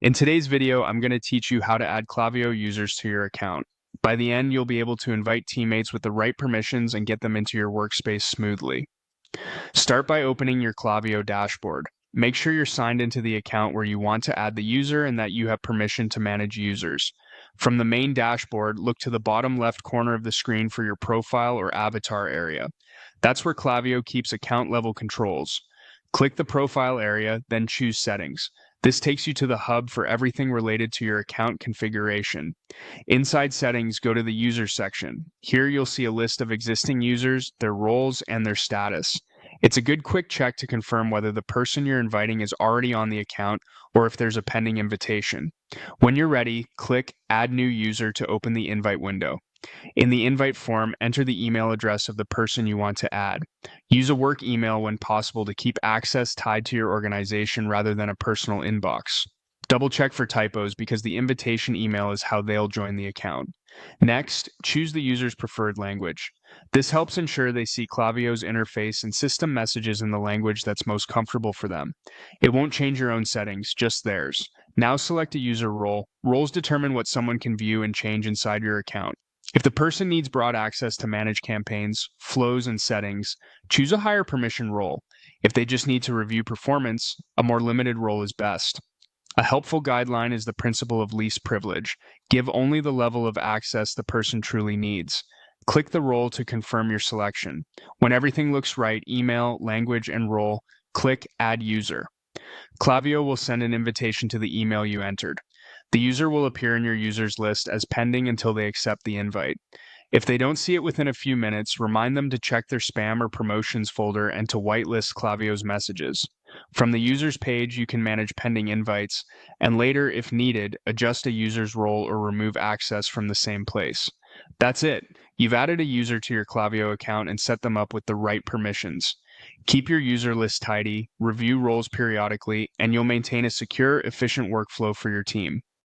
In today's video, I'm going to teach you how to add Klaviyo users to your account. By the end, you'll be able to invite teammates with the right permissions and get them into your workspace smoothly. Start by opening your Klaviyo dashboard. Make sure you're signed into the account where you want to add the user and that you have permission to manage users. From the main dashboard, look to the bottom left corner of the screen for your profile or avatar area. That's where Klaviyo keeps account-level controls. Click the profile area, then choose Settings. This takes you to the hub for everything related to your account configuration. Inside Settings, go to the Users section. Here you'll see a list of existing users, their roles, and their status. It's a good quick check to confirm whether the person you're inviting is already on the account or if there's a pending invitation. When you're ready, click Add New User to open the invite window. In the invite form, enter the email address of the person you want to add. Use a work email when possible to keep access tied to your organization rather than a personal inbox. Double check for typos because the invitation email is how they'll join the account. Next, choose the user's preferred language. This helps ensure they see Klaviyo's interface and system messages in the language that's most comfortable for them. It won't change your own settings, just theirs. Now select a user role. Roles determine what someone can view and change inside your account. If the person needs broad access to manage campaigns, flows, and settings, choose a higher permission role. If they just need to review performance, a more limited role is best. A helpful guideline is the principle of least privilege. Give only the level of access the person truly needs. Click the role to confirm your selection. When everything looks right, email, language, and role, click Add User. Klaviyo will send an invitation to the email you entered. The user will appear in your users list as pending until they accept the invite. If they don't see it within a few minutes, remind them to check their spam or promotions folder and to whitelist Klaviyo's messages. From the users page, you can manage pending invites, and later, if needed, adjust a user's role or remove access from the same place. That's it. You've added a user to your Klaviyo account and set them up with the right permissions. Keep your user list tidy, review roles periodically, and you'll maintain a secure, efficient workflow for your team.